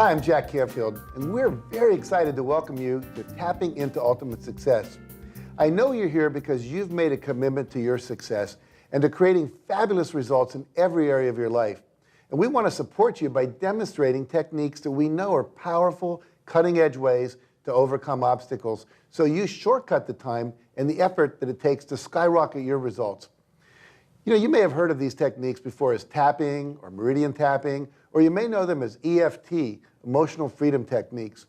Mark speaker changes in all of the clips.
Speaker 1: Hi, I'm Jack Canfield, and we're very excited to welcome you to Tapping into Ultimate Success. I know you're here because you've made a commitment to your success and to creating fabulous results in every area of your life. And we want to support you by demonstrating techniques that we know are powerful, cutting-edge ways to overcome obstacles, so you shortcut the time and the effort that it takes to skyrocket your results. You know, you may have heard of these techniques before as tapping or meridian tapping, or you may know them as EFT, emotional freedom techniques.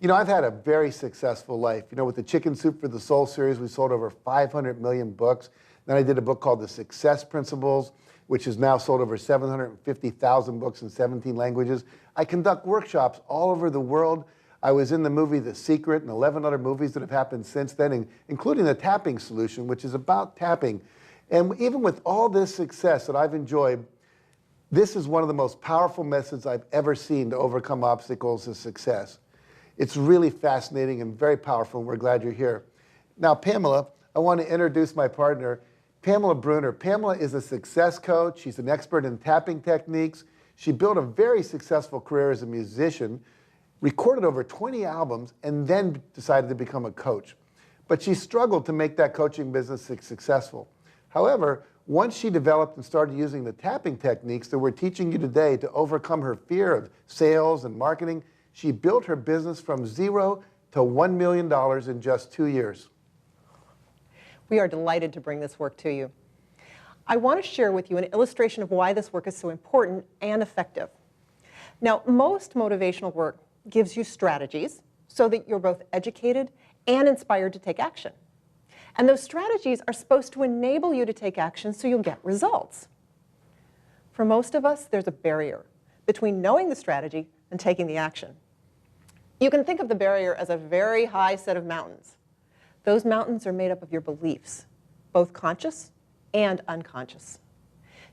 Speaker 1: You know, I've had a very successful life. You know, with the Chicken Soup for the Soul series, we sold over 500 million books. Then I did a book called The Success Principles, which has now sold over 750,000 books in 17 languages. I conduct workshops all over the world. I was in the movie The Secret and 11 other movies that have happened since then, including The Tapping Solution, which is about tapping. And even with all this success that I've enjoyed, this is one of the most powerful methods I've ever seen to overcome obstacles is success. It's really fascinating and very powerful, and we're glad you're here. Now, Pamela, I want to introduce my partner, Pamela Bruner. Pamela is a success coach. She's an expert in tapping techniques. She built a very successful career as a musician, recorded over 20 albums, and then decided to become a coach. But she struggled to make that coaching business successful. However, once she developed and started using the tapping techniques that we're teaching you today to overcome her fear of sales and marketing, she built her business from $0 to $1 million in just 2 years.
Speaker 2: We are delighted to bring this work to you. I want to share with you an illustration of why this work is so important and effective. Now, most motivational work gives you strategies so that you're both educated and inspired to take action. And those strategies are supposed to enable you to take action so you'll get results. For most of us, there's a barrier between knowing the strategy and taking the action. You can think of the barrier as a very high set of mountains. Those mountains are made up of your beliefs, both conscious and unconscious.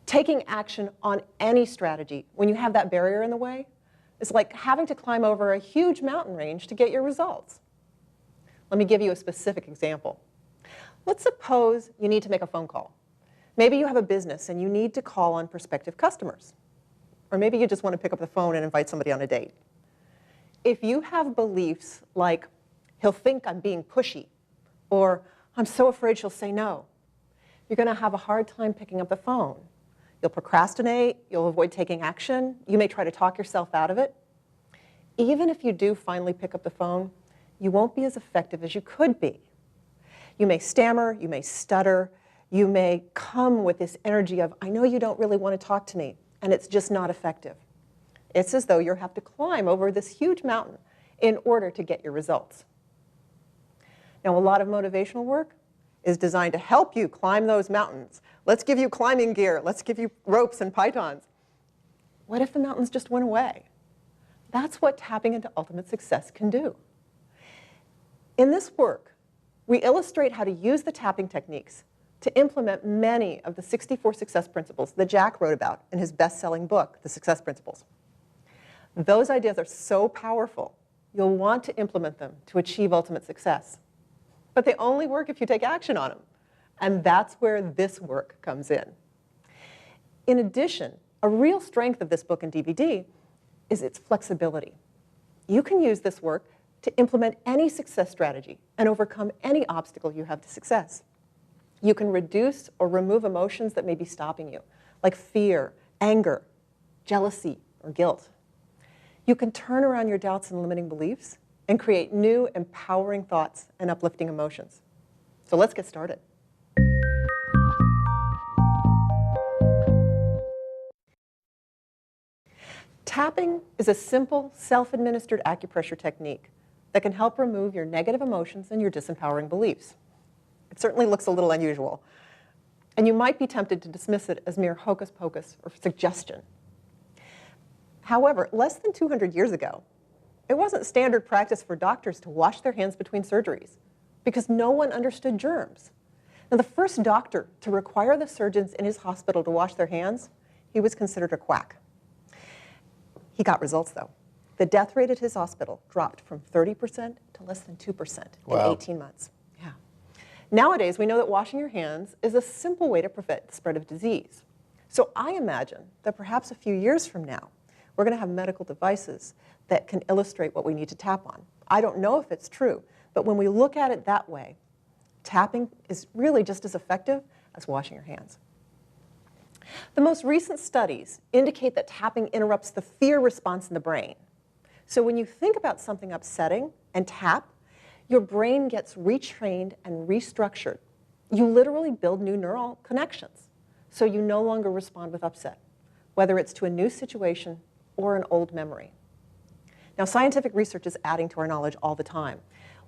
Speaker 2: Taking action on any strategy when you have that barrier in the way is like having to climb over a huge mountain range to get your results. Let me give you a specific example. Let's suppose you need to make a phone call. Maybe you have a business and you need to call on prospective customers. Or maybe you just want to pick up the phone and invite somebody on a date. If you have beliefs like, he'll think I'm being pushy, or I'm so afraid she'll say no, you're going to have a hard time picking up the phone. You'll procrastinate, you'll avoid taking action, you may try to talk yourself out of it. Even if you do finally pick up the phone, you won't be as effective as you could be. You may stammer, you may stutter, you may come with this energy of, I know you don't really want to talk to me, and it's just not effective. It's as though you have to climb over this huge mountain in order to get your results. Now, a lot of motivational work is designed to help you climb those mountains. Let's give you climbing gear. Let's give you ropes and pythons. What if the mountains just went away? That's what tapping into ultimate success can do. In this work, we illustrate how to use the tapping techniques to implement many of the 64 success principles that Jack wrote about in his best-selling book, The Success Principles. Those ideas are so powerful, you'll want to implement them to achieve ultimate success. But they only work if you take action on them. And that's where this work comes in. In addition, a real strength of this book and DVD is its flexibility. You can use this work to implement any success strategy and overcome any obstacle you have to success. You can reduce or remove emotions that may be stopping you, like fear, anger, jealousy, or guilt. You can turn around your doubts and limiting beliefs and create new, empowering thoughts and uplifting emotions. So let's get started. Tapping is a simple, self-administered acupressure technique that can help remove your negative emotions and your disempowering beliefs. It certainly looks a little unusual, and you might be tempted to dismiss it as mere hocus pocus or suggestion. However, less than 200 years ago, it wasn't standard practice for doctors to wash their hands between surgeries because no one understood germs. Now, the first doctor to require the surgeons in his hospital to wash their hands, he was considered a quack. He got results, though. The death rate at his hospital dropped from 30% to less than 2% in 18 months. Yeah. Nowadays, we know that washing your hands is a simple way to prevent the spread of disease. So I imagine that perhaps a few years from now, we're going to have medical devices that can illustrate what we need to tap on. I don't know if it's true, but when we look at it that way, tapping is really just as effective as washing your hands. The most recent studies indicate that tapping interrupts the fear response in the brain. So when you think about something upsetting and tap, your brain gets retrained and restructured. You literally build new neural connections, so you no longer respond with upset, whether it's to a new situation or an old memory. Now, scientific research is adding to our knowledge all the time.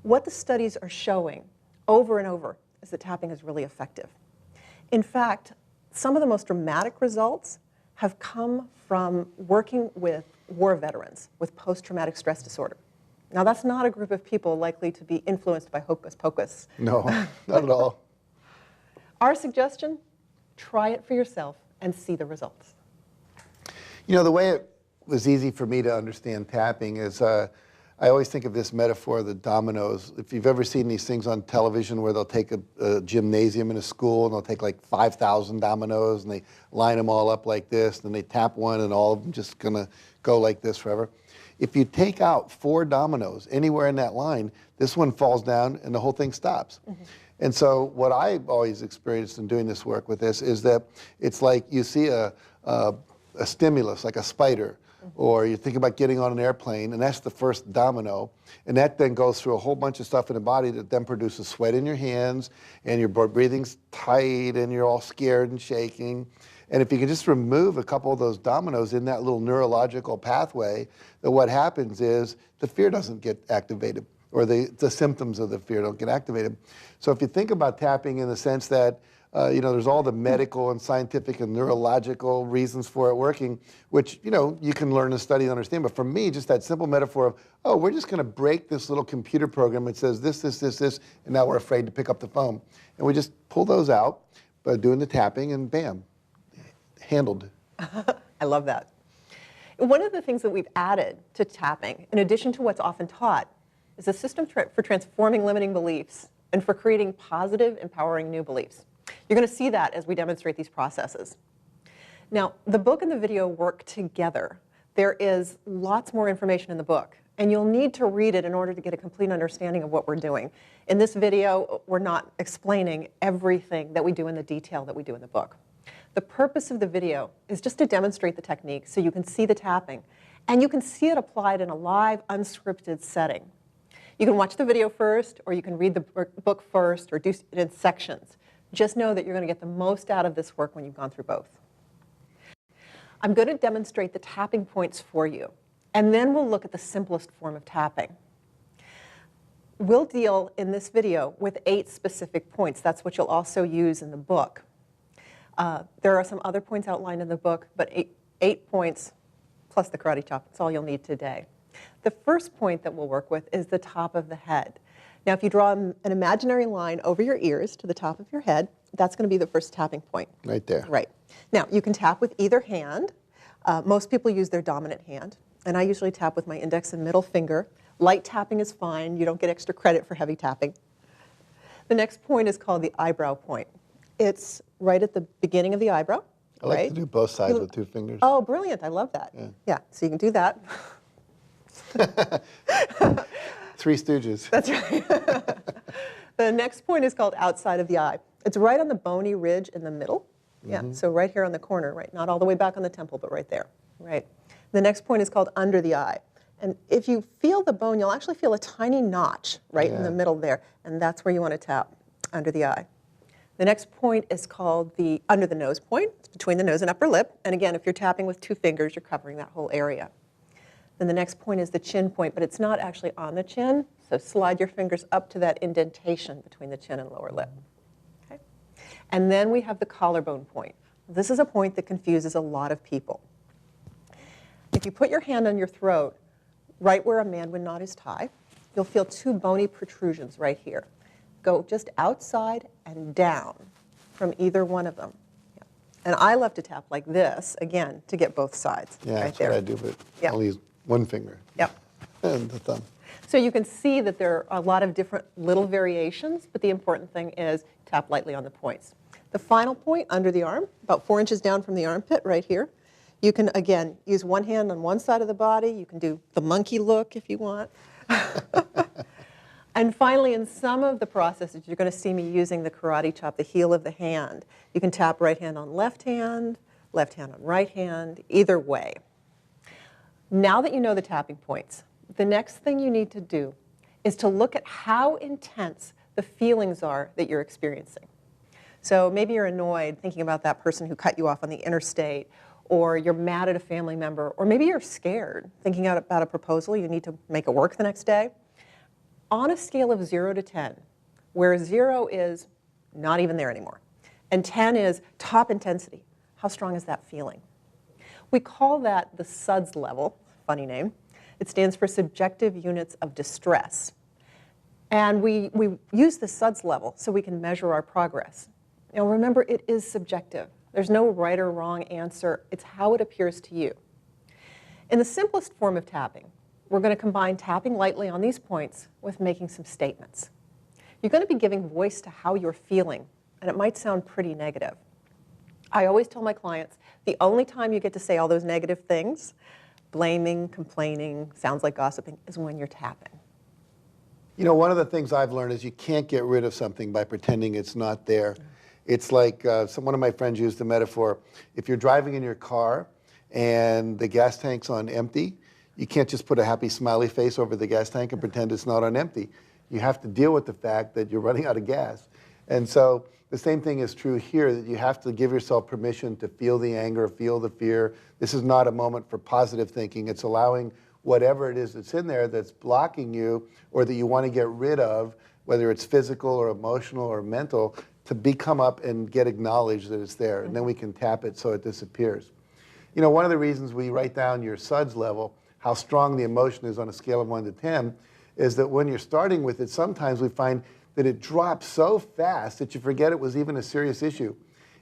Speaker 2: What the studies are showing over and over is that tapping is really effective. In fact, some of the most dramatic results have come from working with war veterans with post-traumatic stress disorder. Now, that's not a group of people likely to be influenced by hocus pocus.
Speaker 1: No, not at all.
Speaker 2: Our suggestion, try it for yourself and see the results.
Speaker 1: You know, the way it was easy for me to understand tapping is I always think of this metaphor of the dominoes. If you've ever seen these things on television where they'll take a gymnasium in a school and they'll take like 5,000 dominoes and they line them all up like this, and they tap one and all of them just gonna go like this forever. If you take out 4 dominoes anywhere in that line, this one falls down and the whole thing stops. Mm-hmm. And so what I've always experienced in doing this work with this is that it's like you see a stimulus, like a spider, or you think about getting on an airplane, and that's the first domino, and that then goes through a whole bunch of stuff in the body that then produces sweat in your hands, and your breathing's tight, and you're all scared and shaking. And if you can just remove a couple of those dominoes in that little neurological pathway, then what happens is the fear doesn't get activated, or the symptoms of the fear don't get activated. So if you think about tapping in the sense that you know, there's all the medical and scientific and neurological reasons for it working, which, you know, you can learn and study and understand. But for me, just that simple metaphor of, oh, we're just going to break this little computer program that says this, and now we're afraid to pick up the phone. And we just pull those out by doing the tapping, and bam, handled.
Speaker 2: I love that. One of the things that we've added to tapping, in addition to what's often taught, is a system for transforming limiting beliefs and for creating positive, empowering new beliefs. You're going to see that as we demonstrate these processes. Now, the book and the video work together. There is lots more information in the book, and you'll need to read it in order to get a complete understanding of what we're doing. In this video, we're not explaining everything that we do in the detail that we do in the book. The purpose of the video is just to demonstrate the technique so you can see the tapping, and you can see it applied in a live, unscripted setting. You can watch the video first, or you can read the book first, or do it in sections. Just know that you're going to get the most out of this work when you've gone through both. I'm going to demonstrate the tapping points for you, and then we'll look at the simplest form of tapping. We'll deal in this video with 8 specific points. That's what you'll also use in the book. There are some other points outlined in the book, but 8 points plus the karate chop. That's all you'll need today. The first point that we'll work with is the top of the head. Now, if you draw an imaginary line over your ears to the top of your head, that's going to be the first tapping point.
Speaker 1: Right there.
Speaker 2: Right. Now, you can tap with either hand. Most people use their dominant hand, and I usually tap with my index and middle finger. Light tapping is fine. You don't get extra credit for heavy tapping. The next point is called the eyebrow point. It's right at the beginning of the eyebrow.
Speaker 1: I like to do both sides with 2 fingers.
Speaker 2: Oh, brilliant. I love that. Yeah, so you can do that.
Speaker 1: 3 Stooges.
Speaker 2: That's right. The next point is called outside of the eye. It's right on the bony ridge in the middle. Yeah, so right here on the corner, right? Not all the way back on the temple, but right there. Right. The next point is called under the eye. And if you feel the bone, you'll actually feel a tiny notch right in the middle there. And that's where you want to tap, under the eye. The next point is called the under the nose point. It's between the nose and upper lip. And again, if you're tapping with 2 fingers, you're covering that whole area. Then the next point is the chin point, but it's not actually on the chin. So slide your fingers up to that indentation between the chin and lower lip. Okay? And then we have the collarbone point. This is a point that confuses a lot of people. If you put your hand on your throat, right where a man would knot his tie, you'll feel 2 bony protrusions right here. Go just outside and down from either one of them. Yeah. And I love to tap like this, again, to get both sides.
Speaker 1: Yeah,
Speaker 2: right
Speaker 1: that's
Speaker 2: there.
Speaker 1: what I do, but I'll use 1 finger.
Speaker 2: Yep.
Speaker 1: And the thumb.
Speaker 2: So you can see that there are a lot of different little variations, but the important thing is tap lightly on the points. The final point, under the arm, about 4 inches down from the armpit right here, You can, again, use one hand on one side of the body. You can do the monkey look if you want. And finally, in some of the processes, you're going to see me using the karate chop, the heel of the hand. You can tap right hand on left hand on right hand, either way. Now that you know the tapping points, the next thing you need to do is to look at how intense the feelings are that you're experiencing. So maybe you're annoyed thinking about that person who cut you off on the interstate, or you're mad at a family member, or maybe you're scared thinking about a proposal you need to make it work the next day. On a scale of 0 to 10, where 0 is not even there anymore, and 10 is top intensity, how strong is that feeling? We call that the SUDS level, funny name. It stands for Subjective Units of Distress. And we use the SUDS level so we can measure our progress. Now remember, it is subjective. There's no right or wrong answer. It's how it appears to you. In the simplest form of tapping, we're going to combine tapping lightly on these points with making some statements. You're going to be giving voice to how you're feeling, and it might sound pretty negative. I always tell my clients, the only time you get to say all those negative things, blaming, complaining, sounds like gossiping, is when you're tapping.
Speaker 1: You know, one of the things I've learned is you can't get rid of something by pretending it's not there. It's like one of my friends used the metaphor, if you're driving in your car and the gas tank's on empty, you can't just put a happy smiley face over the gas tank and pretend it's not on empty. You have to deal with the fact that you're running out of gas. And so the same thing is true here, that you have to give yourself permission to feel the anger, feel the fear. This is not a moment for positive thinking. It's allowing whatever it is that's in there that's blocking you or that you want to get rid of, whether it's physical or emotional or mental, to come up and get acknowledged that it's there. And then we can tap it so it disappears. You know, one of the reasons we write down your SUDS level, how strong the emotion is on a scale of 1 to 10, is that when you're starting with it, sometimes we find that it drops so fast that you forget it was even a serious issue.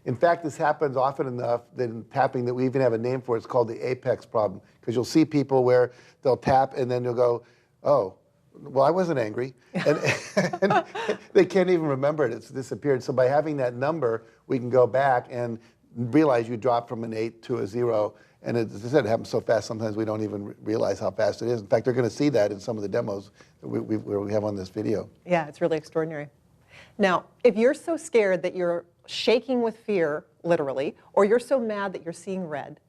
Speaker 1: In fact, this happens often enough that in tapping that we even have a name for it. It's called the apex problem. Because you'll see people where they'll tap and then they'll go, oh, well, I wasn't angry. And they can't even remember it. It's disappeared. So by having that number, we can go back and realize you dropped from an 8 to a 0. And as I said, it happens so fast, sometimes we don't even realize how fast it is. In fact, they're going to see that in some of the demos that we have on this video.
Speaker 2: Yeah, it's really extraordinary. Now, if you're so scared that you're shaking with fear, literally, or you're so mad that you're seeing red,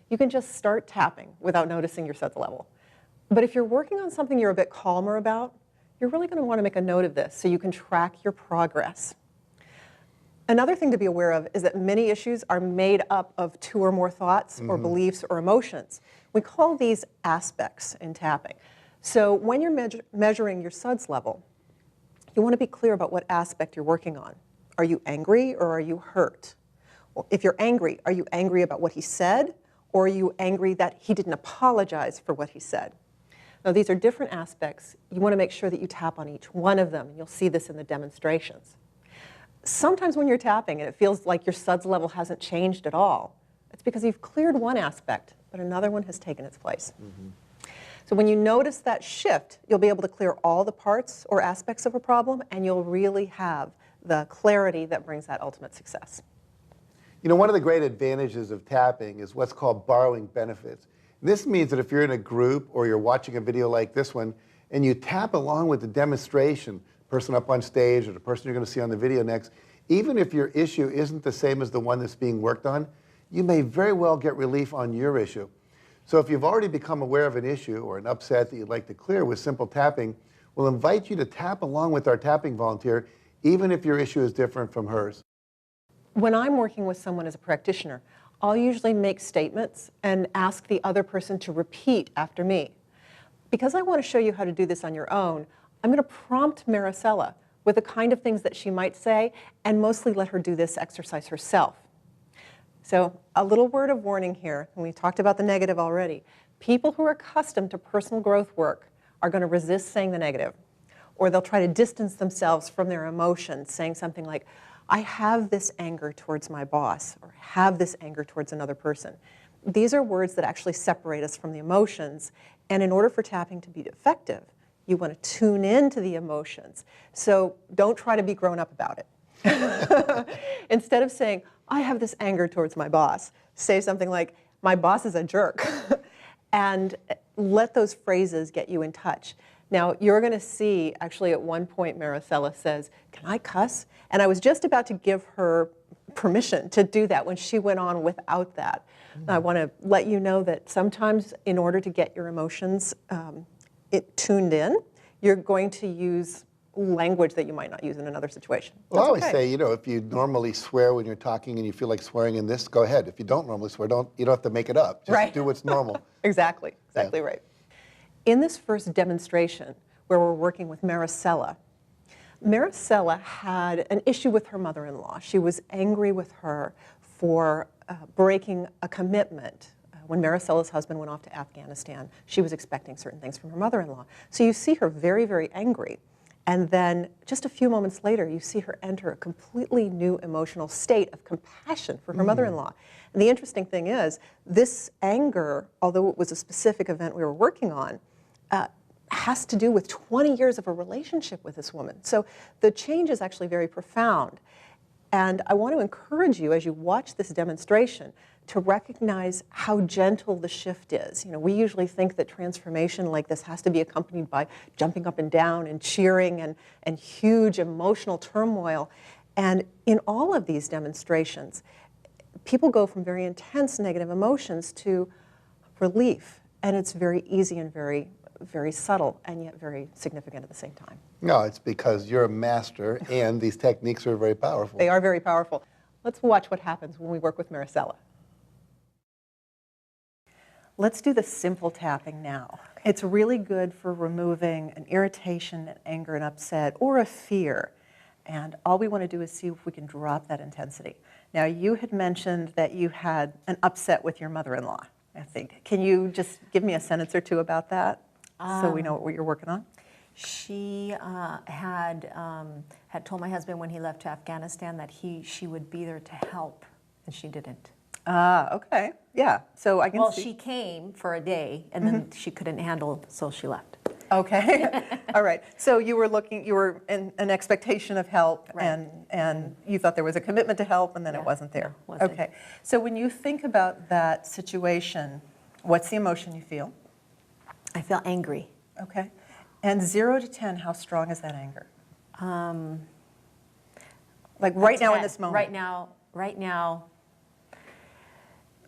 Speaker 2: you can just start tapping without noticing your SUDS level. But if you're working on something you're a bit calmer about, you're really going to want to make a note of this so you can track your progress. Another thing to be aware of is that many issues are made up of 2 or more thoughts or beliefs or emotions. We call these aspects in tapping. So when you're measuring your SUDS level, you want to be clear about what aspect you're working on. Are you angry or are you hurt? Well, if you're angry, are you angry about what he said, or are you angry that he didn't apologize for what he said? Now, these are different aspects. You want to make sure that you tap on each one of them. You'll see this in the demonstrations. Sometimes when you're tapping and it feels like your SUDS level hasn't changed at all, it's because you've cleared one aspect, but another one has taken its place. So when you notice that shift, you'll be able to clear all the parts or aspects of a problem, and you'll really have the clarity that brings that ultimate success.
Speaker 1: You know, one of the great advantages of tapping is what's called borrowing benefits. This means that if you're in a group or you're watching a video like this one, and you tap along with the demonstration, person up on stage or the person you're going to see on the video next, even if your issue isn't the same as the one that's being worked on, you may very well get relief on your issue. So if you've already become aware of an issue or an upset that you'd like to clear with simple tapping, we'll invite you to tap along with our tapping volunteer, even if your issue is different from hers.
Speaker 2: When I'm working with someone as a practitioner, I'll usually make statements and ask the other person to repeat after me. Because I want to show you how to do this on your own, I'm going to prompt Maricela with the kind of things that she might say, and mostly let her do this exercise herself. So a little word of warning here, and we talked about the negative already. People who are accustomed to personal growth work are going to resist saying the negative, or they'll try to distance themselves from their emotions, saying something like, I have this anger towards my boss, or have this anger towards another person. These are words that actually separate us from the emotions, and in order for tapping to be effective, you want to tune into the emotions. So don't try to be grown up about it. Instead of saying, I have this anger towards my boss, say something like, my boss is a jerk. And let those phrases get you in touch. Now, you're going to see, actually, at one point, Maricela says, "Can I cuss?" And I was just about to give her permission to do that when she went on without that. I want to let you know that sometimes, in order to get your emotions tuned in, you're going to use language that you might not use in another situation.
Speaker 1: Well, I
Speaker 2: That's
Speaker 1: always
Speaker 2: okay.
Speaker 1: say, you know, if you normally swear when you're talking and you feel like swearing in this, go ahead. If you don't normally swear, you don't have to make it up. Just
Speaker 2: Right.
Speaker 1: do what's normal.
Speaker 2: Exactly
Speaker 1: Yeah.
Speaker 2: right. In this first demonstration, where we're working with Maricela, Maricela had an issue with her mother-in-law. She was angry with her for breaking a commitment. When Maricela's husband went off to Afghanistan, she was expecting certain things from her mother-in-law. So you see her very, very angry. And then just a few moments later, you see her enter a completely new emotional state of compassion for her mother-in-law. And the interesting thing is, this anger, although it was a specific event we were working on, has to do with 20 years of a relationship with this woman. So the change is actually very profound. And I want to encourage you, as you watch this demonstration, to recognize how gentle the shift is. You know, we usually think that transformation like this has to be accompanied by jumping up and down and cheering and huge emotional turmoil. And in all of these demonstrations, people go from very intense negative emotions to relief. And it's very easy and very, very subtle, and yet very significant at the same time.
Speaker 1: No, it's because you're a master and these techniques are very powerful.
Speaker 2: They are very powerful. Let's watch what happens when we work with Maricela. Let's do the simple tapping now. It's really good for removing an irritation, an anger, an upset, or a fear. And all we want to do is see if we can drop that intensity. Now, you had mentioned that you had an upset with your mother-in-law, I think. Can you just give me a sentence or two about that so we know what you're working on?
Speaker 3: She had told my husband when he left to Afghanistan that she would be there to help, and she didn't.
Speaker 2: Okay. Yeah. So I can
Speaker 3: Well,
Speaker 2: see.
Speaker 3: she came for a day, and then she couldn't handle, so she left.
Speaker 2: Okay. All right. So you were in an expectation of help,
Speaker 3: Right.
Speaker 2: and you thought there was a commitment to help, and then it wasn't there.
Speaker 3: No, wasn't.
Speaker 2: Okay. So when you think about that situation, what's the emotion you feel?
Speaker 3: I feel angry.
Speaker 2: Okay. And 0 to 10, how strong is that anger? Like right now in
Speaker 3: 10.
Speaker 2: this moment.
Speaker 3: Right now.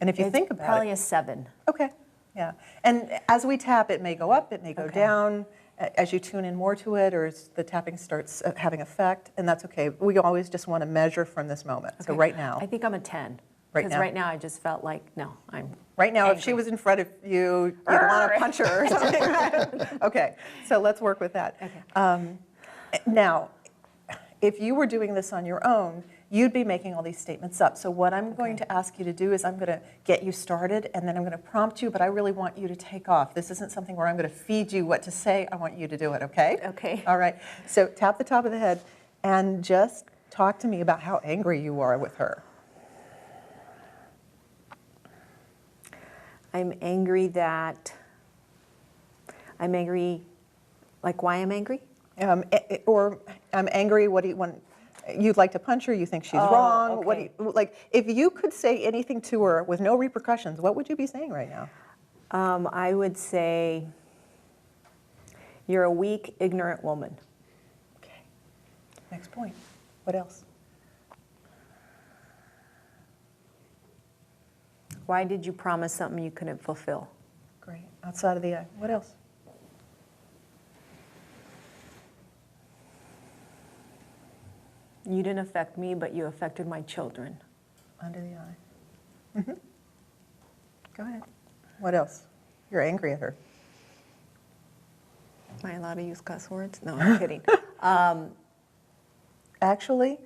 Speaker 2: And if you
Speaker 3: It's
Speaker 2: think about
Speaker 3: probably
Speaker 2: it.
Speaker 3: a 7.
Speaker 2: Okay. Yeah. And as we tap, it may go up, it may go
Speaker 3: Okay.
Speaker 2: down, as you tune in more to it, or as the tapping starts having effect, and that's okay. We always just want to measure from this moment. So
Speaker 3: Okay.
Speaker 2: right now.
Speaker 3: I think I'm a 10.
Speaker 2: Right
Speaker 3: Because
Speaker 2: now.
Speaker 3: right now I just felt like, no, I'm
Speaker 2: Right now, if
Speaker 3: angry.
Speaker 2: she was in front of you, you'd want to punch her or something. Okay, so let's work with that.
Speaker 3: Okay.
Speaker 2: Now, if you were doing this on your own, you'd be making all these statements up. So what I'm going to ask you to do is I'm going to get you started, and then I'm going to prompt you, but I really want you to take off. This isn't something where I'm going to feed you what to say. I want you to do it, okay?
Speaker 3: Okay.
Speaker 2: All right. So tap the top of the head and just talk to me about how angry you are with her.
Speaker 3: I'm angry, like why I'm angry?
Speaker 2: Or I'm angry, what do you want? You'd like to punch her, you think she's wrong. What do
Speaker 3: okay.
Speaker 2: you, like, if you could say anything to her with no repercussions, what would you be saying right now?
Speaker 3: I would say, you're a weak, ignorant woman.
Speaker 2: Okay. Next point. What else?
Speaker 3: Why did you promise something you couldn't fulfill?
Speaker 2: Great. Outside of the eye. What else?
Speaker 3: You didn't affect me, but you affected my children.
Speaker 2: Under the eye. Go ahead. What else? You're angry at her.
Speaker 3: Am I allowed to use cuss words? No, I'm kidding.
Speaker 2: Actually,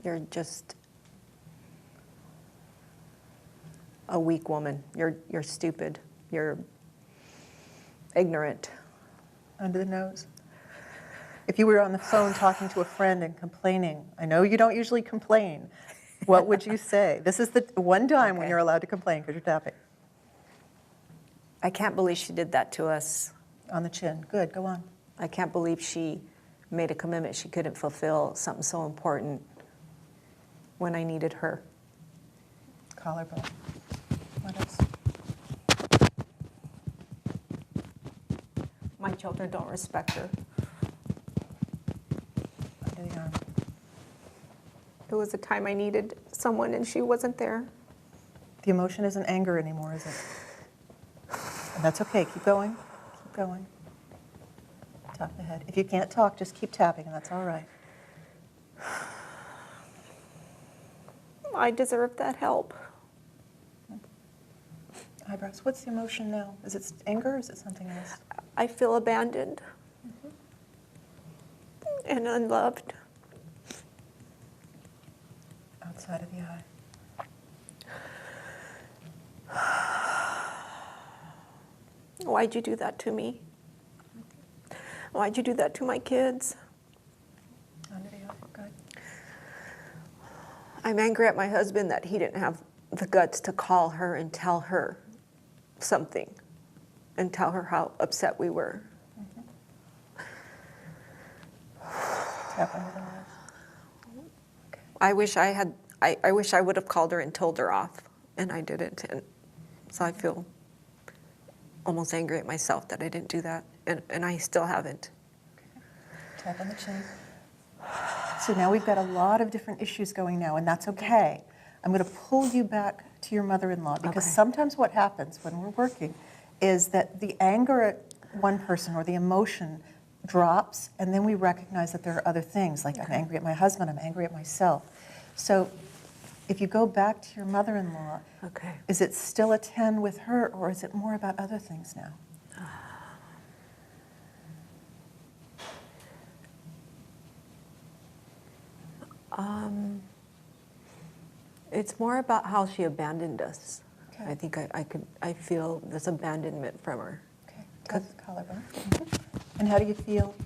Speaker 3: You're just a weak woman. You're stupid. You're ignorant.
Speaker 2: under the nose. If you were on the phone talking to a friend and complaining, I know you don't usually complain, what would you say? This is the one time when
Speaker 3: Okay.
Speaker 2: you're allowed to complain because you're tapping.
Speaker 3: I can't believe she did that to us.
Speaker 2: On the chin. Good, go on.
Speaker 3: I can't believe she made a commitment she couldn't fulfill, something so important when I needed her.
Speaker 2: Collarbone.
Speaker 3: children don't respect her.
Speaker 2: Under the arm.
Speaker 4: It was a time I needed someone and she wasn't there.
Speaker 2: The emotion isn't anger anymore, is it? And that's okay. Keep going. Keep going. Tap the head. If you can't talk, just keep tapping, and that's all right.
Speaker 4: I deserve that help.
Speaker 2: Eyebrows. What's the emotion now? Is it anger or is it something else?
Speaker 4: I feel abandoned and unloved.
Speaker 2: Outside of the eye.
Speaker 4: Why'd you do that to me? Why'd you do that to my kids?
Speaker 2: Under the eye. Good.
Speaker 4: I'm angry at my husband that he didn't have the guts to call her and tell her something and tell her how upset we were.
Speaker 2: Tap under the eyes.
Speaker 4: I wish I wish I would have called her and told her off, and I didn't. And so I feel almost angry at myself that I didn't do that, and I still haven't.
Speaker 2: Tap on the chin. So now we've got a lot of different issues going now, and that's okay. I'm going to pull you back to your mother-in-law, because
Speaker 3: Okay.
Speaker 2: sometimes what happens when we're working is that the anger at one person or the emotion drops, and then we recognize that there are other things, like I'm angry at my husband, I'm angry at myself. So if you go back to your mother-in-law,
Speaker 3: Okay.
Speaker 2: is it still a 10 with her, or is it more about other things now?
Speaker 3: It's more about how she abandoned us.
Speaker 2: Okay.
Speaker 3: I think I feel this abandonment from her.
Speaker 2: Okay, tap the collarbone. And how do you feel?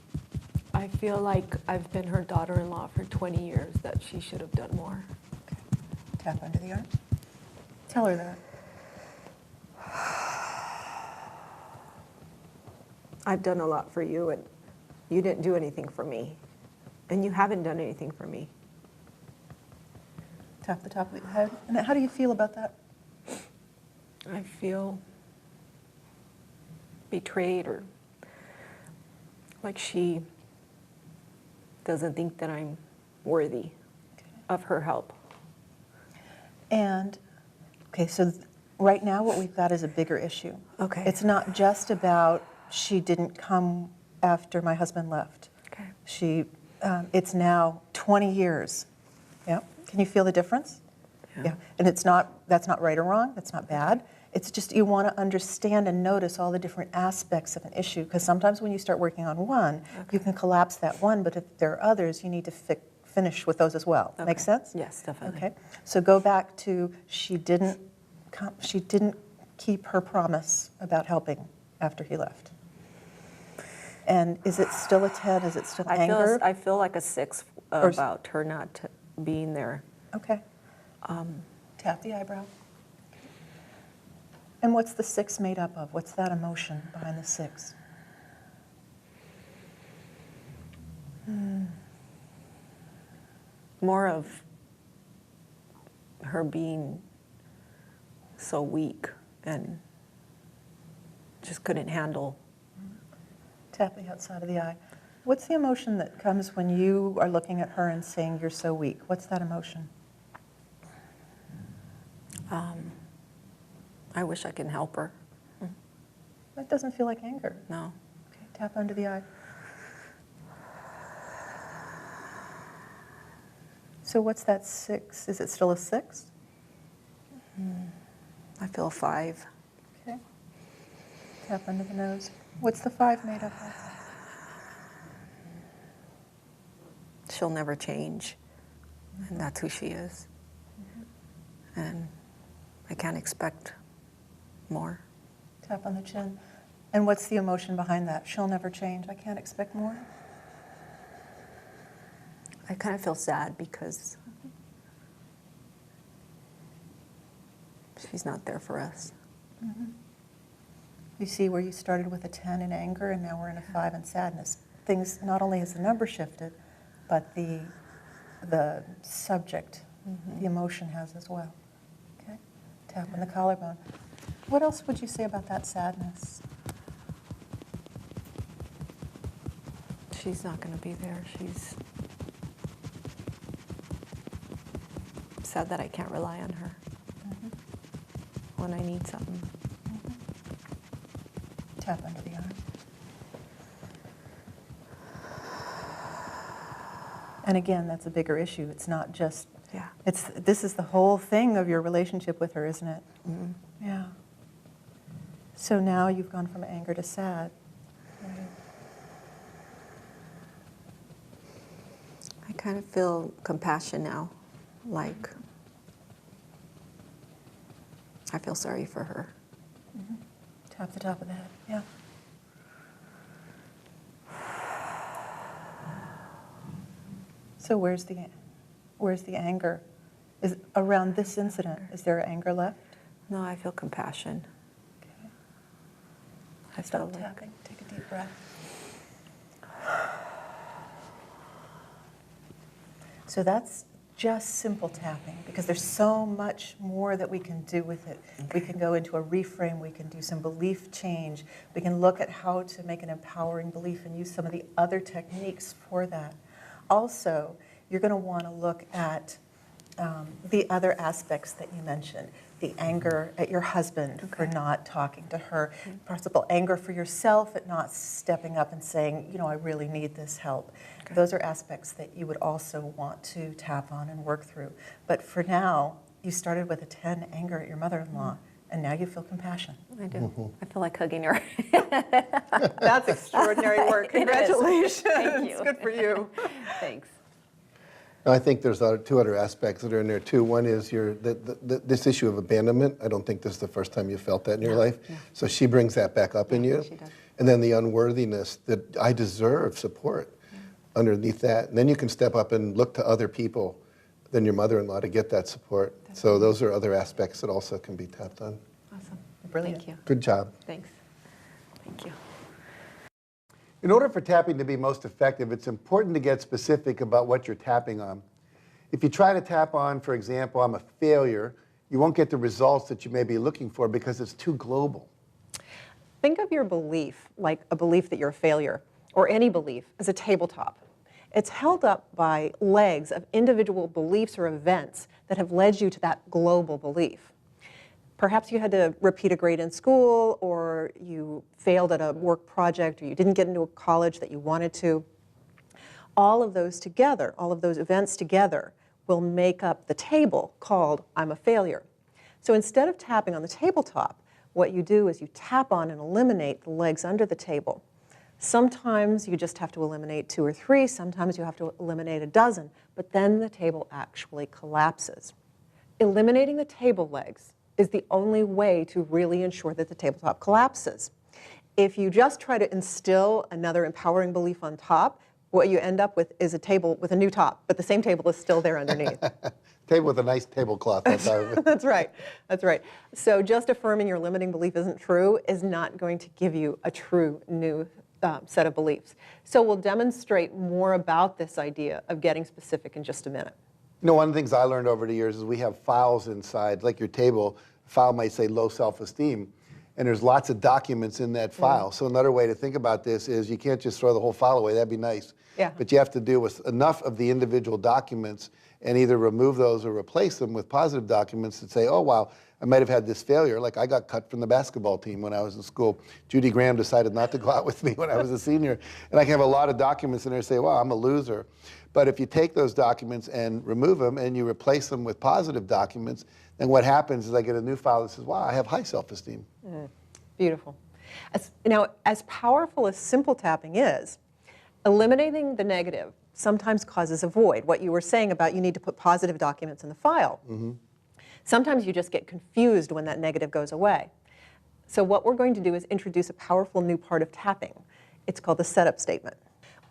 Speaker 3: I feel like I've been her daughter-in-law for 20 years, that she should have done more.
Speaker 2: Okay. Tap under the arm. Tell her that.
Speaker 3: I've done a lot for you, and you didn't do anything for me. And you haven't done anything for me.
Speaker 2: Tap the top of your head. And how do you feel about that?
Speaker 3: I feel betrayed, or like she doesn't think that I'm worthy of her help.
Speaker 2: And, okay, so right now what we've got is a bigger issue.
Speaker 3: Okay.
Speaker 2: It's not just about she didn't come after my husband left.
Speaker 3: Okay.
Speaker 2: It's now 20 years. Yeah. Can you feel the difference?
Speaker 3: Yeah.
Speaker 2: And that's not right or wrong. That's not bad. It's just you want to understand and notice all the different aspects of an issue, because sometimes when you start working on one, you can collapse that one, but if there are others, you need to finish with those as well.
Speaker 3: Okay.
Speaker 2: Make sense?
Speaker 3: Yes, definitely.
Speaker 2: Okay. So go back to she didn't keep her promise about helping after he left. And is it still a 10? Is it still anger?
Speaker 3: I feel like a 6
Speaker 2: Or-
Speaker 3: about her not being there.
Speaker 2: Okay. Tap the eyebrow. And what's the 6 made up of? What's that emotion behind the 6?
Speaker 3: More of her being so weak and just couldn't handle.
Speaker 2: Tap the outside of the eye. What's the emotion that comes when you are looking at her and saying you're so weak? What's that emotion?
Speaker 3: I wish I can help her.
Speaker 2: That doesn't feel like anger.
Speaker 3: No.
Speaker 2: Okay, tap under the eye. So what's that 6? Is it still a 6?
Speaker 3: I feel 5.
Speaker 2: Okay. Tap under the nose. What's the 5 made up of?
Speaker 3: She'll never change, and that's who she is. And I can't expect more.
Speaker 2: Tap on the chin. And what's the emotion behind that? She'll never change. I can't expect more.
Speaker 3: I kind of feel sad because she's not there for us.
Speaker 2: You see where you started with a 10 in anger, and now we're in a 5 in sadness. Things, not only has the number shifted, but the subject, the emotion has as well. Okay? Tap on the collarbone. What else would you say about that sadness?
Speaker 4: she's not going to be there. She's sad that I can't rely on her when I need something.
Speaker 3: Tap under the arm. And again, that's a bigger issue. It's not just,
Speaker 4: Yeah.
Speaker 3: this is the whole thing of your relationship with her, isn't it? Yeah. So now you've gone from anger to sad. Right.
Speaker 4: I kind of feel compassion now, like I feel sorry for her.
Speaker 3: Tap the top of the head, yeah. So where's the anger? Is around this incident? Is there anger left?
Speaker 4: No, I feel compassion.
Speaker 3: Okay.
Speaker 4: I
Speaker 3: Stop
Speaker 4: feel like
Speaker 3: tapping. Take a deep breath. So that's just simple tapping, because there's so much more that we can do with it. We can go into a reframe, we can do some belief change, we can look at how to make an empowering belief and use some of the other techniques for that. Also, you're going to want to look at the other aspects that you mentioned. The anger at your husband for not talking to her, possible anger for yourself at not stepping up and saying, you know, I really need this help. Those are aspects that you would also want to tap on and work through. But for now, you started with a 10 anger at your mother-in-law, and now you feel compassion.
Speaker 4: I do. I feel like hugging her.
Speaker 2: That's extraordinary work.
Speaker 4: It is.
Speaker 2: Congratulations.
Speaker 4: Thank you.
Speaker 2: Good for you.
Speaker 4: Thanks.
Speaker 1: I think there's two other aspects that are in there too. One is this issue of abandonment. I don't think this is the first time you felt that in your life. So she brings that back up in you.
Speaker 4: She does.
Speaker 1: And then the unworthiness that I deserve support underneath that. And then you can step up and look to other people than your mother-in-law to get that support. So those are other aspects that also can be tapped on.
Speaker 4: Awesome.
Speaker 3: Brilliant.
Speaker 4: Thank you.
Speaker 1: Good job.
Speaker 4: Thanks. Thank you.
Speaker 1: In order for tapping to be most effective, it's important to get specific about what you're tapping on. If you try to tap on, for example, I'm a failure, you won't get the results that you may be looking for because it's too global.
Speaker 2: Think of your belief like a belief that you're a failure, or any belief, as a tabletop. It's held up by legs of individual beliefs or events that have led you to that global belief. Perhaps you had to repeat a grade in school, or you failed at a work project, or you didn't get into a college that you wanted to. All of those together, all of those events together, will make up the table called I'm a failure. So instead of tapping on the tabletop, what you do is you tap on and eliminate the legs under the table. Sometimes you just have to eliminate 2 or 3, sometimes you have to eliminate a dozen, but then the table actually collapses. Eliminating the table legs is the only way to really ensure that the tabletop collapses. If you just try to instill another empowering belief on top, what you end up with is a table with a new top, but the same table is still there underneath.
Speaker 1: Table with a nice tablecloth on top of it.
Speaker 2: That's right. That's right. So just affirming your limiting belief isn't true is not going to give you a true new set of beliefs. So we'll demonstrate more about this idea of getting specific in just a minute.
Speaker 1: You know, one of the things I learned over the years is we have files inside, like your table. A file might say low self-esteem, and there's lots of documents in that file. So another way to think about this is you can't just throw the whole file away. That'd be nice.
Speaker 2: Yeah.
Speaker 1: But you have to do with enough of the individual documents and either remove those or replace them with positive documents that say, oh, wow, I might have had this failure. Like I got cut from the basketball team when I was in school. Judy Graham decided not to go out with me when I was a senior. And I can have a lot of documents in there that say, wow, I'm a loser. But if you take those documents and remove them and you replace them with positive documents, then what happens is I get a new file that says, wow, I have high self-esteem.
Speaker 2: Beautiful. Now, as powerful as simple tapping is, eliminating the negative sometimes causes a void. What you were saying about you need to put positive documents in the file. Sometimes you just get confused when that negative goes away. So what we're going to do is introduce a powerful new part of tapping. It's called the setup statement.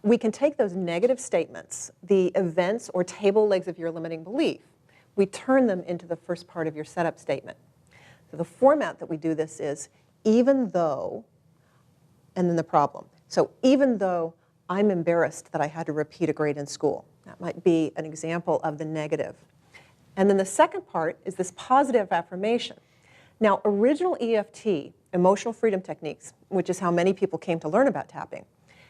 Speaker 2: We can take those negative statements, the events or table legs of your limiting belief, we turn them into the first part of your setup statement. So the format that we do this is even though, and then the problem. So even though I'm embarrassed that I had to repeat a grade in school. That might be an example of the negative. And then the second part is this positive affirmation. Now, original EFT, emotional freedom techniques, which is how many people came to learn about tapping,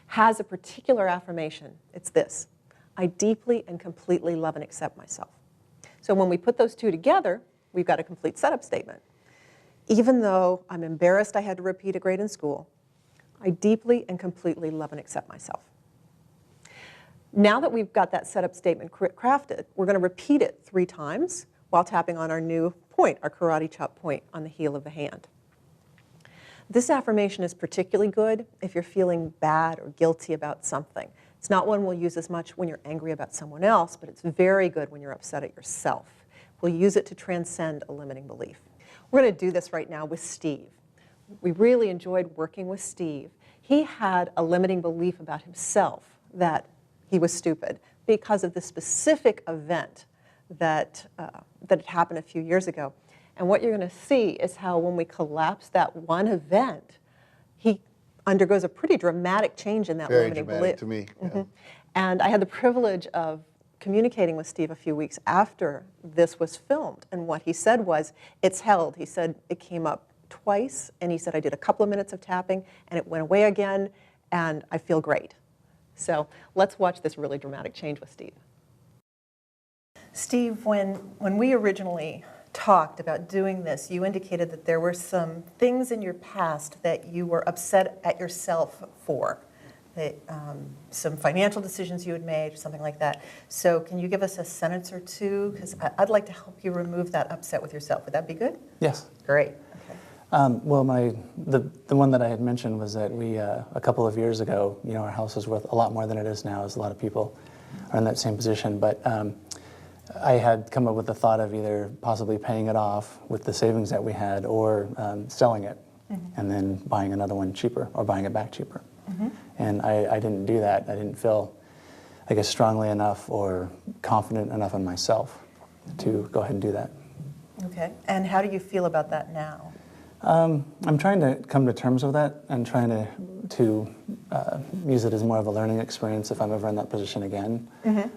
Speaker 2: has a particular affirmation. It's this: I deeply and completely love and accept myself. So when we put those two together, we've got a complete setup statement. Even though I'm embarrassed I had to repeat a grade in school, I deeply and completely love and accept myself. Now that we've got that setup statement crafted, we're going to repeat it 3 times while tapping on our new point, our karate chop point on the heel of the hand. This affirmation is particularly good if you're feeling bad or guilty about something. It's not one we'll use as much when you're angry about someone else, but it's very good when you're upset at yourself. We'll use it to transcend a limiting belief. We're going to do this right now with Steve. We really enjoyed working with Steve. He had a limiting belief about himself that he was stupid because of the specific event that had happened a few years ago. And what you're going to see is how when we collapse that one event, he undergoes a pretty dramatic change in that
Speaker 1: Very
Speaker 2: limiting
Speaker 1: dramatic
Speaker 2: belief.
Speaker 1: to me. Yeah.
Speaker 2: And I had the privilege of communicating with Steve a few weeks after this was filmed. And what he said was, it's held. He said it came up twice, and he said I did a couple of minutes of tapping, and it went away again, and I feel great. So let's watch this really dramatic change with Steve.
Speaker 3: Steve, when we originally talked about doing this, you indicated that there were some things in your past that you were upset at yourself for, that, some financial decisions you had made or something like that. So can you give us a sentence or two? Because I'd like to help you remove that upset with yourself. Would that be good?
Speaker 5: Yes.
Speaker 3: Great. Okay.
Speaker 5: Well, the one that I had mentioned was that we, a couple of years ago, our house was worth a lot more than it is now, as a lot of people are in that same position. But I had come up with the thought of either possibly paying it off with the savings that we had, or selling it, and then buying another one cheaper, or buying it back cheaper. And I didn't do that. I didn't feel, I guess, strongly enough or confident enough in myself to go ahead and do that.
Speaker 3: Okay. And how do you feel about that now?
Speaker 5: I'm trying to come to terms with that and trying to use it as more of a learning experience if I'm ever in that position again,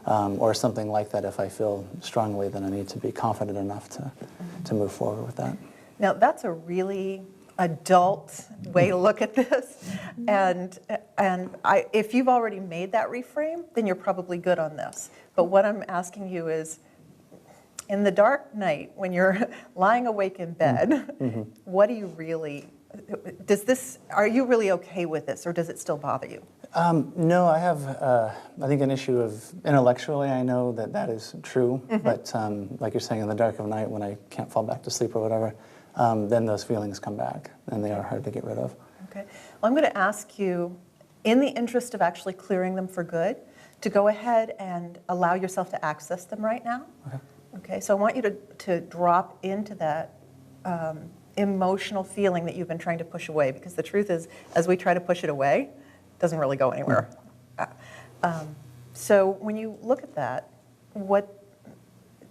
Speaker 5: or something like that. If I feel strongly, then I need to be confident enough to move forward with that.
Speaker 3: Now, that's a really adult way to look at this, and if you've already made that reframe, then you're probably good on this. But what I'm asking you is, in the dark night, when you're lying awake in bed, what do you really, are you really okay with this, or does it still bother you?
Speaker 5: No, I have, I think, an issue of intellectually, I know that is true, but like you're saying, in the dark of night, when I can't fall back to sleep or whatever, then those feelings come back, and they are hard to get rid of.
Speaker 3: Okay. Well, I'm going to ask you, in the interest of actually clearing them for good, to go ahead and allow yourself to access them right now.
Speaker 5: Okay.
Speaker 3: Okay, so I want you to drop into that emotional feeling that you've been trying to push away, because the truth is, as we try to push it away, it doesn't really go anywhere. So when you look at that,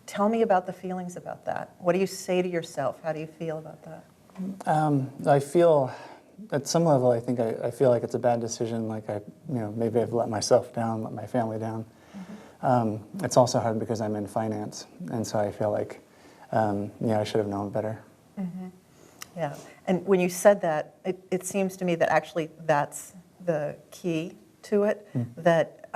Speaker 3: tell me about the feelings about that. What do you say to yourself? How do you feel about that?
Speaker 5: I feel, at some level, I think I feel like it's a bad decision, like maybe I've let myself down, let my family down. It's also hard because I'm in finance, and so I feel like, I should have known better.
Speaker 3: Yeah, and when you said that, it seems to me that actually that's the key to it, that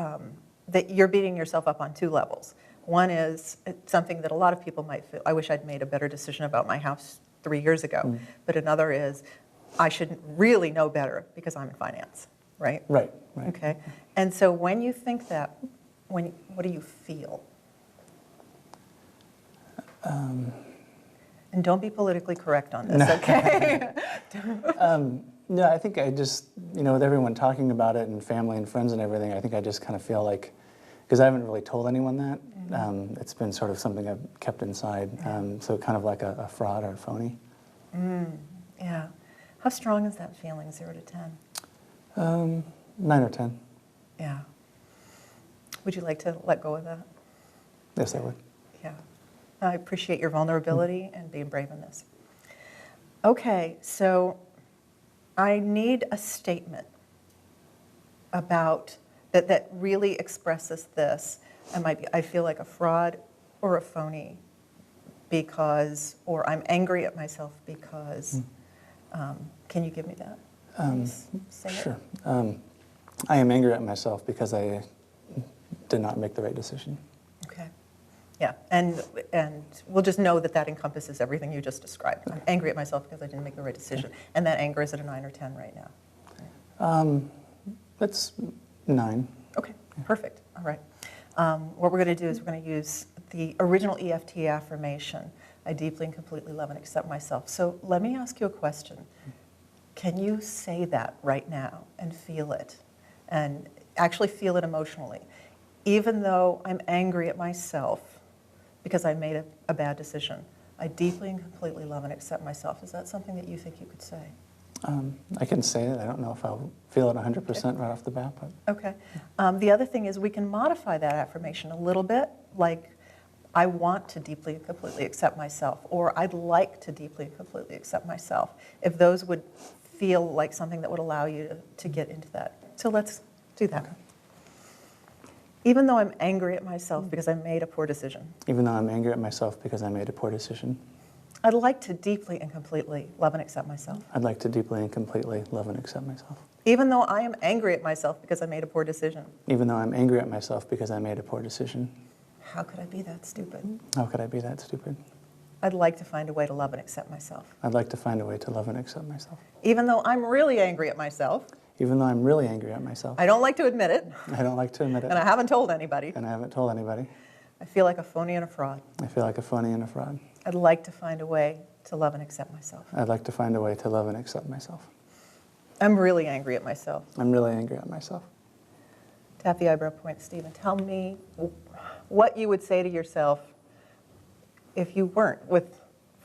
Speaker 3: you're beating yourself up on 2 levels. One is something that a lot of people might feel, I wish I'd made a better decision about my house 3 years ago. But another is, I should really know better because I'm in finance, right?
Speaker 5: Right.
Speaker 3: Okay, and so when you think that, what do you feel? And don't be politically correct on this, okay?
Speaker 5: No, I think I just, with everyone talking about it and family and friends and everything, I think I just kind of feel like, because I haven't really told anyone that, it's been sort of something I've kept inside, so kind of like a fraud or a phony.
Speaker 3: Yeah. How strong is that feeling, 0 to 10?
Speaker 5: 9 or 10.
Speaker 3: Yeah. Would you like to let go of that?
Speaker 5: Yes, I would.
Speaker 3: Yeah. I appreciate your vulnerability and being brave in this. Okay, so I need a statement about that really expresses this. I feel like a fraud or a phony because, or I'm angry at myself because. Can you give me that? Please say it.
Speaker 5: Sure. I am angry at myself because I did not make the right decision.
Speaker 3: Okay. Yeah, and we'll just know that that encompasses everything you just described. I'm angry at myself because I didn't make the right decision. And that anger is at a 9 or 10 right now.
Speaker 5: That's 9.
Speaker 3: Okay, perfect. All right. What we're going to do is we're going to use the original EFT affirmation. I deeply and completely love and accept myself. So let me ask you a question. Can you say that right now and feel it? And actually feel it emotionally. Even though I'm angry at myself because I made a bad decision, I deeply and completely love and accept myself. Is that something that you think you could say?
Speaker 5: I can say it. I don't know if I'll feel it 100% right off the bat. But.
Speaker 3: Okay. The other thing is we can modify that affirmation a little bit, like I want to deeply and completely accept myself, or I'd like to deeply and completely accept myself, if those would feel like something that would allow you to get into that. So let's do that.
Speaker 5: Okay.
Speaker 3: Even though I'm angry at myself because I made a poor decision.
Speaker 5: Even though I'm angry at myself because I made a poor decision.
Speaker 3: I'd like to deeply and completely love and accept myself.
Speaker 5: I'd like to deeply and completely love and accept myself.
Speaker 3: Even though I am angry at myself because I made a poor decision.
Speaker 5: Even though I'm angry at myself because I made a poor decision.
Speaker 3: How could I be that stupid?
Speaker 5: How could I be that stupid?
Speaker 3: I'd like to find a way to love and accept myself.
Speaker 5: I'd like to find a way to love and accept myself.
Speaker 3: Even though I'm really angry at myself.
Speaker 5: Even though I'm really angry at myself.
Speaker 3: I don't like to admit it.
Speaker 5: I don't like to admit it.
Speaker 3: And I haven't told anybody.
Speaker 5: And I haven't told anybody.
Speaker 3: I feel like a phony and a fraud.
Speaker 5: I feel like a phony and a fraud.
Speaker 3: I'd like to find a way to love and accept myself.
Speaker 5: I'd like to find a way to love and accept myself.
Speaker 3: I'm really angry at myself.
Speaker 5: I'm really angry at myself.
Speaker 3: Tap the eyebrow point, Stephen. Tell me what you would say to yourself if you weren't with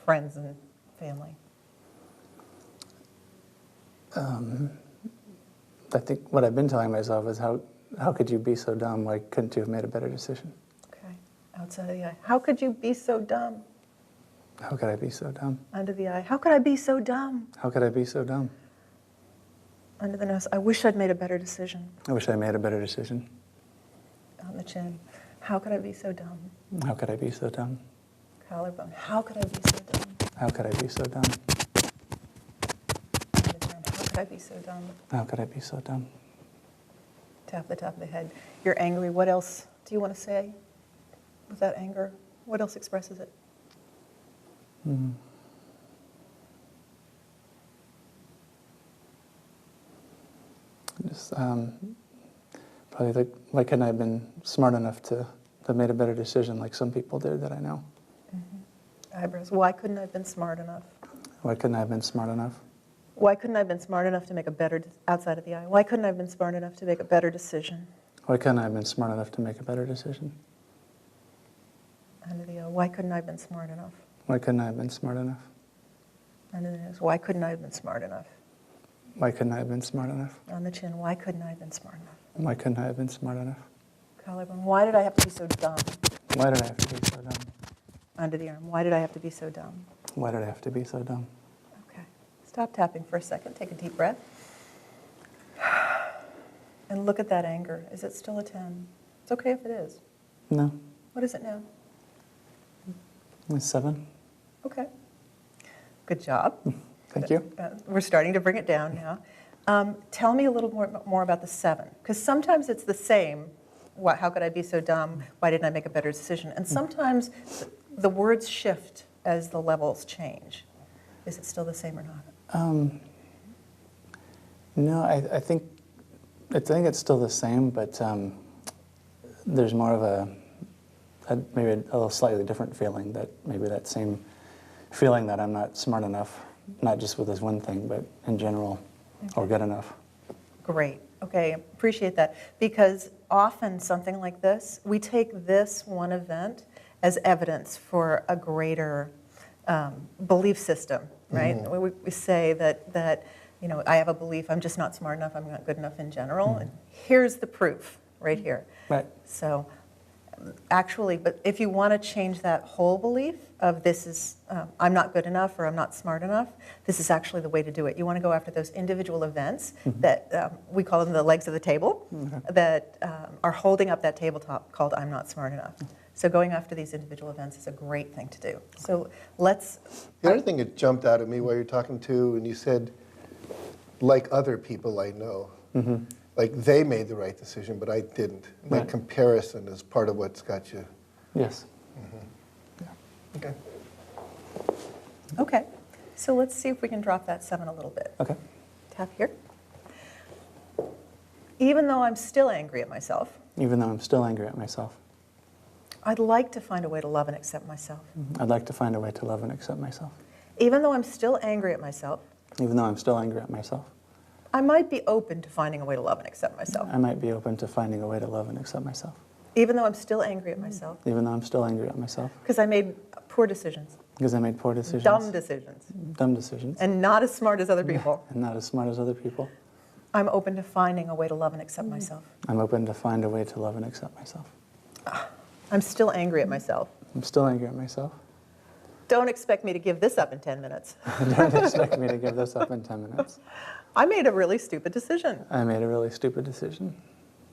Speaker 3: friends and family.
Speaker 5: I think what I've been telling myself is how could you be so dumb? Why couldn't you have made a better decision?
Speaker 3: Okay. Outside of the eye. How could you be so dumb?
Speaker 5: How could I be so dumb?
Speaker 3: Under the eye. How could I be so dumb?
Speaker 5: How could I be so dumb?
Speaker 3: Under the nose. I wish I'd made a better decision.
Speaker 5: I wish I made a better decision.
Speaker 3: On the chin. How could I be so dumb?
Speaker 5: How could I be so dumb?
Speaker 3: Collarbone. How could I be so dumb?
Speaker 5: How could I be so dumb?
Speaker 3: Under the chin. How could I be so dumb?
Speaker 5: How could I be so dumb?
Speaker 3: Tap the top of the head. You're angry. What else do you want to say with that anger? What else expresses it?
Speaker 5: Just probably like, why couldn't I have been smart enough to have made a better decision like some people did that I know?
Speaker 3: Eyebrows. Why couldn't I have been smart enough?
Speaker 5: Why couldn't I have been smart enough?
Speaker 3: Why couldn't I have been smart enough to make a better, outside of the eye? Why couldn't I have been smart enough to make a better decision?
Speaker 5: Why couldn't I have been smart enough to make a better decision?
Speaker 3: Under the eye. Why couldn't I have been smart enough?
Speaker 5: Why couldn't I have been smart enough?
Speaker 3: Under the nose. Why couldn't I have been smart enough?
Speaker 5: Why couldn't I have been smart enough?
Speaker 3: On the chin. Why couldn't I have been smart enough?
Speaker 5: Why couldn't I have been smart enough?
Speaker 3: Collarbone. Why did I have to be so dumb?
Speaker 5: Why did I have to be so dumb?
Speaker 3: Under the arm. Why did I have to be so dumb?
Speaker 5: Why did I have to be so dumb?
Speaker 3: Okay. Stop tapping for a second. Take a deep breath. And look at that anger. Is it still a 10? It's okay if it is.
Speaker 5: No.
Speaker 3: What is it now?
Speaker 5: It's 7.
Speaker 3: Okay. Good job.
Speaker 5: Thank you.
Speaker 3: We're starting to bring it down now. Tell me a little more about the 7, because sometimes it's the same. How could I be so dumb? Why didn't I make a better decision? And sometimes the words shift as the levels change. Is it still the same or not?
Speaker 5: No, I think it's still the same, but there's more of a maybe a little slightly different feeling, that maybe that same feeling that I'm not smart enough, not just with this one thing, but in general, or good enough.
Speaker 3: Great. Okay, appreciate that. Because often something like this, we take this one event as evidence for a greater belief system, right? Mm-hmm. We say that I have a belief, I'm just not smart enough, I'm not good enough in general. Mm-hmm. And here's the proof right here.
Speaker 5: Right.
Speaker 3: So actually, but if you want to change that whole belief of this is, I'm not good enough or I'm not smart enough, this is actually the way to do it. You want to go after those individual events that we call them the legs of the table, that are holding up that tabletop called I'm not smart enough. So going after these individual events is a great thing to do. So let's...
Speaker 1: The other thing that jumped out at me while you're talking to, and you said, like other people I know. like they made the right decision, but I didn't. And
Speaker 5: Right.
Speaker 1: that comparison is part of what's got you.
Speaker 5: Yes.
Speaker 1: Okay.
Speaker 3: Okay, so let's see if we can drop that 7 a little bit.
Speaker 5: Okay.
Speaker 3: Tap here. Even though I'm still angry at myself,
Speaker 5: Even though I'm still angry at myself,
Speaker 3: I'd like to find a way to love and accept myself.
Speaker 5: I'd like to find a way to love and accept myself.
Speaker 3: Even though I'm still angry at myself,
Speaker 5: Even though I'm still angry at myself,
Speaker 3: I might be open to finding a way to love and accept myself.
Speaker 5: I might be open to finding a way to love and accept myself.
Speaker 3: Even though I'm still angry at myself,
Speaker 5: Even though I'm still angry at myself,
Speaker 3: because I made poor decisions,
Speaker 5: because I made poor decisions.
Speaker 3: dumb decisions,
Speaker 5: Dumb decisions.
Speaker 3: and not as smart as other people.
Speaker 5: And not as smart as other people.
Speaker 3: I'm open to finding a way to love and accept myself.
Speaker 5: I'm open to find a way to love and accept myself.
Speaker 3: I'm still angry at myself.
Speaker 5: I'm still angry at myself.
Speaker 3: Don't expect me to give this up in 10 minutes.
Speaker 5: Don't expect me to give this up in 10 minutes.
Speaker 3: I made a really stupid decision.
Speaker 5: I made a really stupid decision.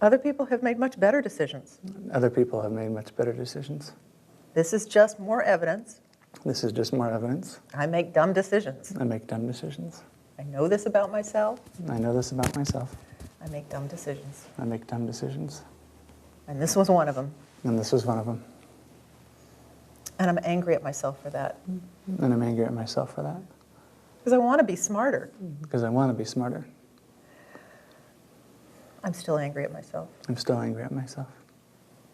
Speaker 3: Other people have made much better decisions.
Speaker 5: Other people have made much better decisions.
Speaker 3: This is just more evidence.
Speaker 5: This is just more evidence.
Speaker 3: I make dumb decisions.
Speaker 5: I make dumb decisions.
Speaker 3: I know this about myself.
Speaker 5: I know this about myself.
Speaker 3: I make dumb decisions.
Speaker 5: I make dumb decisions.
Speaker 3: And this was one of them.
Speaker 5: And this was one of them.
Speaker 3: And I'm angry at myself for that.
Speaker 5: And I'm angry at myself for that.
Speaker 3: Because I want to be smarter.
Speaker 5: Because I want to be smarter.
Speaker 3: I'm still angry at myself.
Speaker 5: I'm still angry at myself.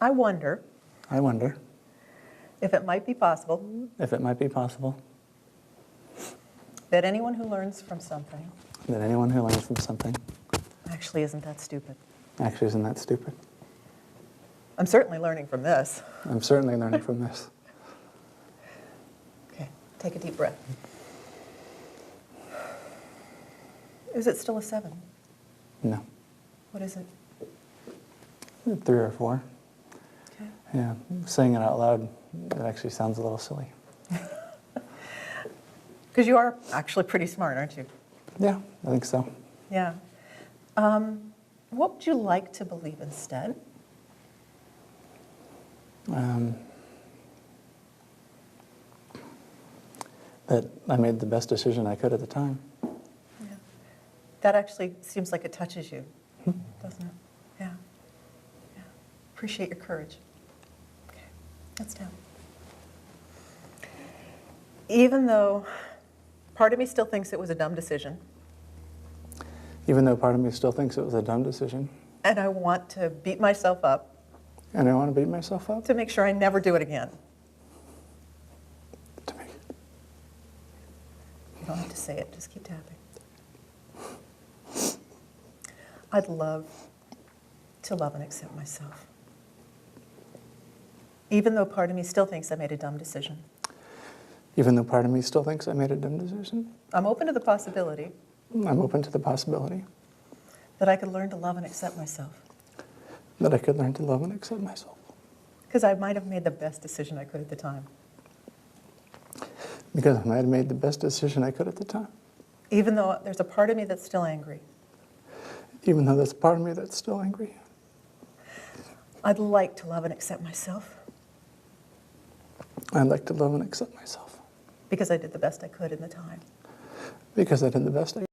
Speaker 3: I wonder
Speaker 5: I wonder
Speaker 3: if it might be possible
Speaker 5: if it might be possible
Speaker 3: that anyone who learns from something
Speaker 5: that anyone who learns from something
Speaker 3: actually isn't that stupid.
Speaker 5: actually isn't that stupid.
Speaker 3: I'm certainly learning from this.
Speaker 5: I'm certainly learning from this.
Speaker 3: Okay, take a deep breath. Is it still a 7?
Speaker 5: No.
Speaker 3: What is it?
Speaker 5: 3 or 4.
Speaker 3: Okay.
Speaker 5: Yeah, saying it out loud, it actually sounds a little silly.
Speaker 3: Because you are actually pretty smart, aren't you?
Speaker 5: Yeah, I think so.
Speaker 3: Yeah. What would you like to believe instead?
Speaker 5: That I made the best decision I could at the time.
Speaker 3: Yeah. That actually seems like it touches you, doesn't it? Yeah. Yeah. Appreciate your courage. Okay, that's down. Even though part of me still thinks it was a dumb decision,
Speaker 5: Even though part of me still thinks it was a dumb decision,
Speaker 3: and I want to beat myself up
Speaker 5: and I want to beat myself up
Speaker 3: to make sure I never do it again.
Speaker 5: to make
Speaker 3: You don't have to say it, just keep tapping. I'd love to love and accept myself. Even though part of me still thinks I made a dumb decision.
Speaker 5: Even though part of me still thinks I made a dumb decision,
Speaker 3: I'm open to the possibility
Speaker 5: I'm open to the possibility
Speaker 3: that I could learn to love and accept myself.
Speaker 5: that I could learn to love and accept myself.
Speaker 3: Because I might have made the best decision I could at the time.
Speaker 5: Because I might have made the best decision I could at the time.
Speaker 3: Even though there's a part of me that's still angry.
Speaker 5: Even though there's part of me that's still angry.
Speaker 3: I'd like to love and accept myself.
Speaker 5: I'd like to love and accept myself.
Speaker 3: Because I did the best I could in the time.
Speaker 5: Because I did the best I